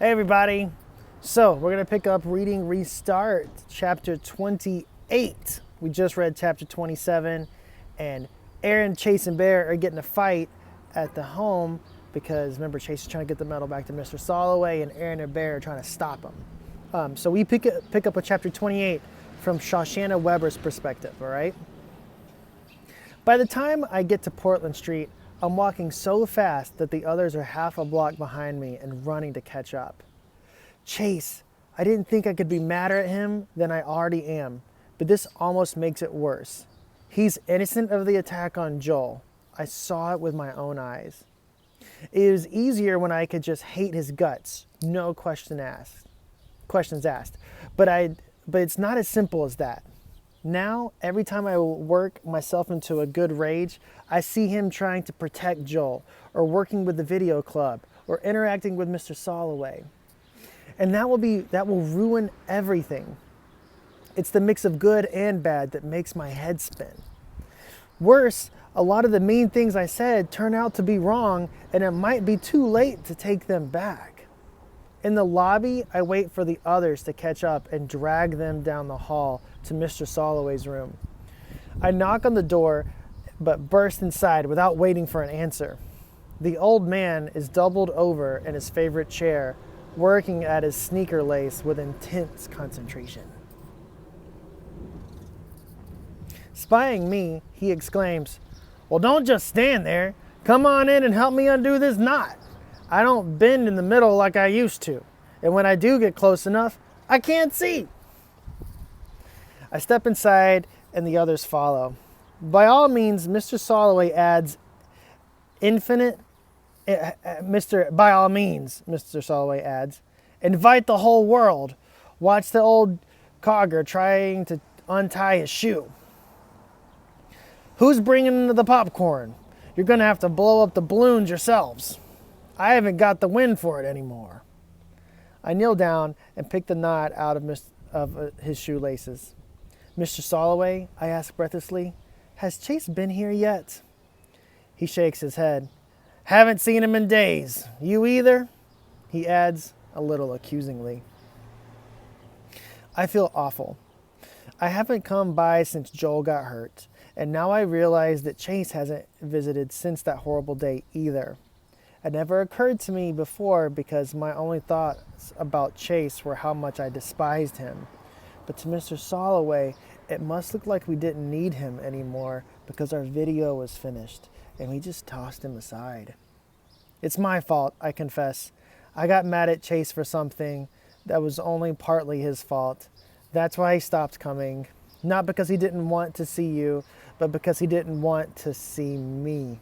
Hey everybody. So we're going to pick up reading Restart, chapter 28. We just read chapter 27, and Aaron, Chase, and Bear are getting a fight at the home because remember, Chase is trying to get the medal back to Mr. Soloway, and Aaron and Bear are trying to stop him. So we pick up with chapter 28 from Shoshana Weber's perspective, all right? By the time I get to Portland Street, I'm walking so fast that the others are half a block behind me and running to catch up. Chase, I didn't think I could be madder at him than I already am, but this almost makes it worse. He's innocent of the attack on Joel. I saw it with my own eyes. It was easier when I could just hate his guts, no questions asked. But it's not as simple as that. Now, every time I work myself into a good rage, I see him trying to protect Joel, or working with the video club, or interacting with Mr. Soloway. And that will ruin everything. It's the mix of good and bad that makes my head spin. Worse, a lot of the mean things I said turn out to be wrong, and it might be too late to take them back. In the lobby, I wait for the others to catch up and drag them down the hall to Mr. Soloway's room. I knock on the door, but burst inside without waiting for an answer. The old man is doubled over in his favorite chair, working at his sneaker lace with intense concentration. Spying me, he exclaims, "Well, don't just stand there. Come on in and help me undo this knot. I don't bend in the middle like I used to. And when I do get close enough, I can't see." I step inside and the others follow. By all means, Mr. Soloway adds, by all means, Mr. Soloway adds, invite the whole world. Watch the old cogger trying to untie his shoe. Who's bringing the popcorn? You're going to have to blow up the balloons yourselves. I haven't got the wind for it anymore. I kneel down and pick the knot out of his shoelaces. Mr. Soloway, I ask breathlessly, has Chase been here yet? He shakes his head. Haven't seen him in days. You either? He adds, a little accusingly. I feel awful. I haven't come by since Joel got hurt, and now I realize that Chase hasn't visited since that horrible day either. It never occurred to me before because my only thoughts about Chase were how much I despised him. But to Mr. Soloway, it must look like we didn't need him anymore because our video was finished and we just tossed him aside. It's my fault, I confess. I got mad at Chase for something that was only partly his fault. That's why he stopped coming. Not because he didn't want to see you, but because he didn't want to see me.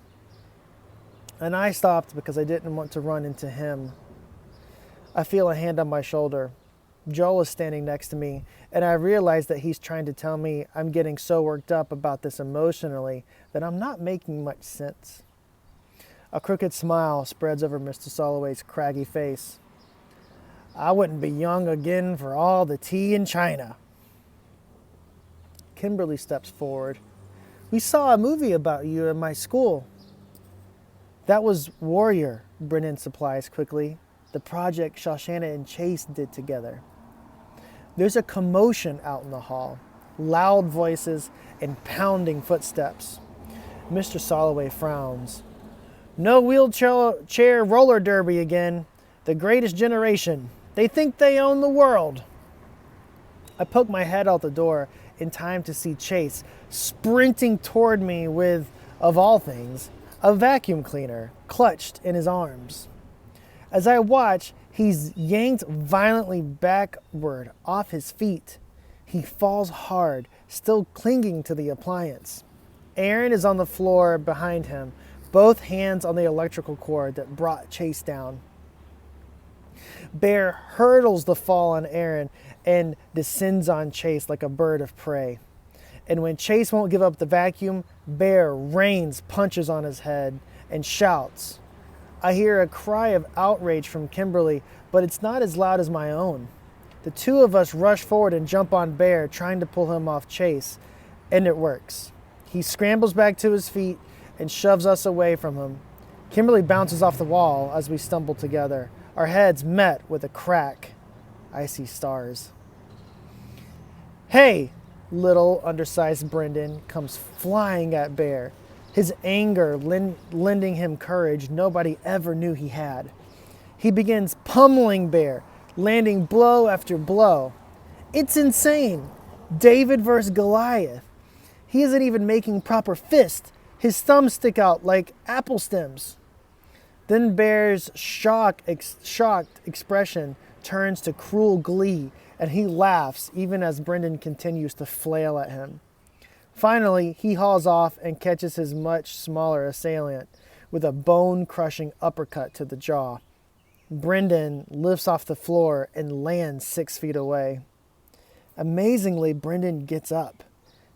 And I stopped because I didn't want to run into him. I feel a hand on my shoulder. Joel is standing next to me, and I realize that he's trying to tell me I'm getting so worked up about this emotionally that I'm not making much sense. A crooked smile spreads over Mr. Soloway's craggy face. I wouldn't be young again for all the tea in China. Kimberly steps forward. We saw a movie about you in my school. That was Warrior, Brennan supplies quickly. The project Shoshana and Chase did together. There's a commotion out in the hall. Loud voices and pounding footsteps. Mr. Soloway frowns. No wheelchair roller derby again. The greatest generation. They think they own the world. I poke my head out the door in time to see Chase sprinting toward me with, of all things, a vacuum cleaner clutched in his arms. As I watch, he's yanked violently backward off his feet. He falls hard, still clinging to the appliance. Aaron is on the floor behind him, both hands on the electrical cord that brought Chase down. Bear hurdles the fall on Aaron and descends on Chase like a bird of prey. And when Chase won't give up the vacuum, Bear rains punches on his head and shouts. I hear a cry of outrage from Kimberly, but it's not as loud as my own. The two of us rush forward and jump on Bear, trying to pull him off Chase, and it works. He scrambles back to his feet and shoves us away from him. Kimberly bounces off the wall as we stumble together. Our heads met with a crack. I see stars. Hey! Little, undersized Brendan comes flying at Bear, his anger lending him courage nobody ever knew he had. He begins pummeling Bear, landing blow after blow. It's insane. David versus Goliath. He isn't even making proper fists. His thumbs stick out like apple stems. Then Bear's shocked expression turns to cruel glee, and he laughs even as Brendan continues to flail at him. Finally, he hauls off and catches his much smaller assailant with a bone-crushing uppercut to the jaw. Brendan lifts off the floor and lands 6 feet away. Amazingly, Brendan gets up,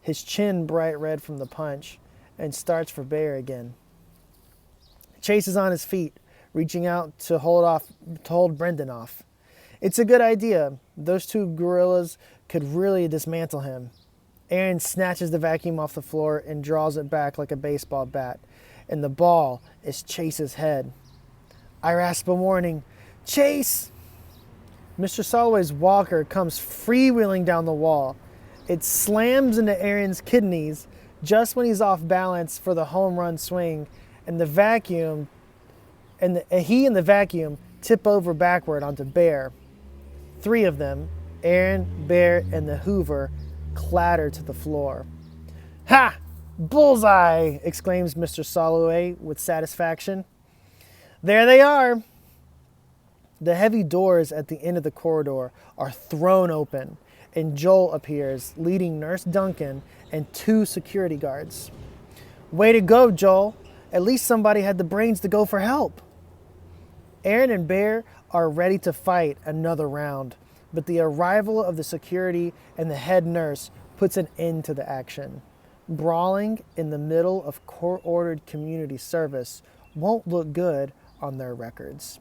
his chin bright red from the punch, and starts for Bear again. Chase is on his feet, reaching out to hold Brendan off. It's a good idea. Those two gorillas could really dismantle him. Aaron snatches the vacuum off the floor and draws it back like a baseball bat, and the ball is Chase's head. I rasp a warning, "Chase!" Mr. Soloway's walker comes freewheeling down the wall. It slams into Aaron's kidneys just when he's off balance for the home run swing, and the vacuum he and the vacuum tip over backward onto Bear. 3 of them, Aaron, Bear, and the Hoover, clatter to the floor. "Ha! Bullseye!" exclaims Mr. Soloway with satisfaction. There they are. The heavy doors at the end of the corridor are thrown open, and Joel appears, leading Nurse Duncan and 2 security guards. Way to go, Joel. At least somebody had the brains to go for help. Aaron and Bear are ready to fight another round, but the arrival of the security and the head nurse puts an end to the action. Brawling in the middle of court-ordered community service won't look good on their records.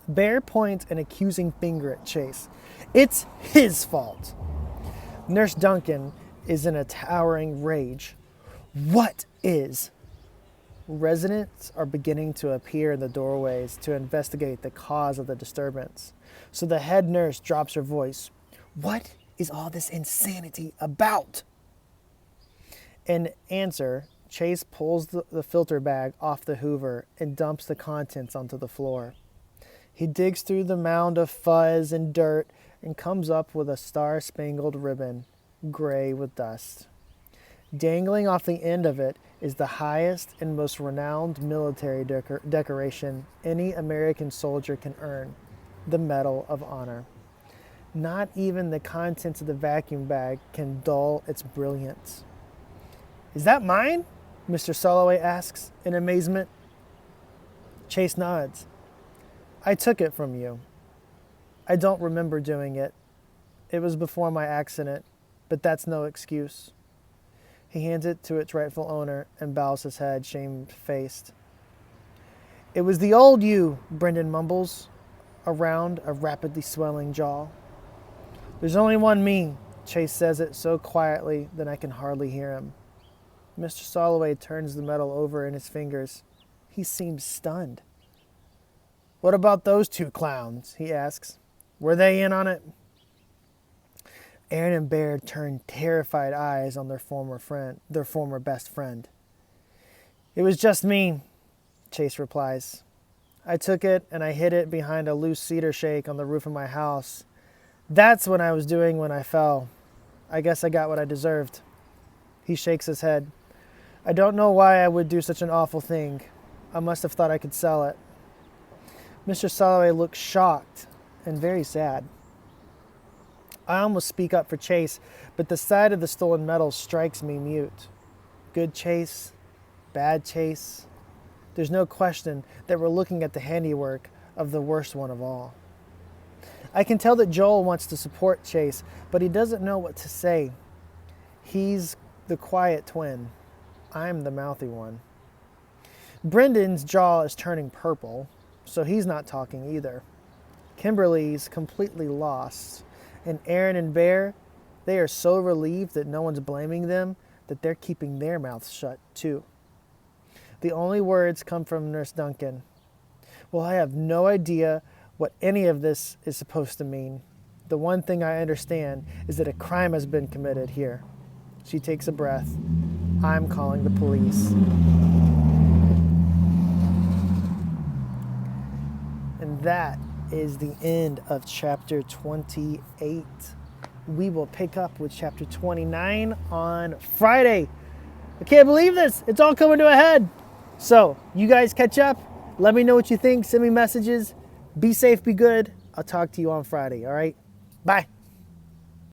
Bear points an accusing finger at Chase. It's his fault. Nurse Duncan is in a towering rage. What is? Residents are beginning to appear in the doorways to investigate the cause of the disturbance. So the head nurse drops her voice. What is all this insanity about? In answer, Chase pulls the filter bag off the Hoover and dumps the contents onto the floor. He digs through the mound of fuzz and dirt and comes up with a star-spangled ribbon, gray with dust. Dangling off the end of it is the highest and most renowned military decoration any American soldier can earn, the Medal of Honor. Not even the contents of the vacuum bag can dull its brilliance. Is that mine? Mr. Soloway asks in amazement. Chase nods. I took it from you. I don't remember doing it. It was before my accident, but that's no excuse. He hands it to its rightful owner and bows his head, shamefaced. It was the old you, Brendan mumbles, around a rapidly swelling jaw. There's only one me, Chase says it so quietly that I can hardly hear him. Mr. Soloway turns the medal over in his fingers. He seems stunned. What about those 2 clowns? He asks. Were they in on it? Aaron and Bear turn terrified eyes on their former best friend. It was just me, Chase replies. I took it and I hid it behind a loose cedar shake on the roof of my house. That's what I was doing when I fell. I guess I got what I deserved. He shakes his head. I don't know why I would do such an awful thing. I must have thought I could sell it. Mr. Soloway looks shocked and very sad. I almost speak up for Chase, but the sight of the stolen medal strikes me mute. Good Chase, bad Chase. There's no question that we're looking at the handiwork of the worst one of all. I can tell that Joel wants to support Chase, but he doesn't know what to say. He's the quiet twin. I'm the mouthy one. Brendan's jaw is turning purple, so he's not talking either. Kimberly's completely lost. And Aaron and Bear, they are so relieved that no one's blaming them that they're keeping their mouths shut too. The only words come from Nurse Duncan. Well, I have no idea what any of this is supposed to mean. The one thing I understand is that a crime has been committed here. She takes a breath. I'm calling the police. And that is the end of chapter 28. We will pick up with chapter 29 on Friday. I can't believe this. It's all coming to a head. So, you guys catch up. Let me know what you think. Send me messages. Be safe, be good. I'll talk to you on Friday, all right? Bye.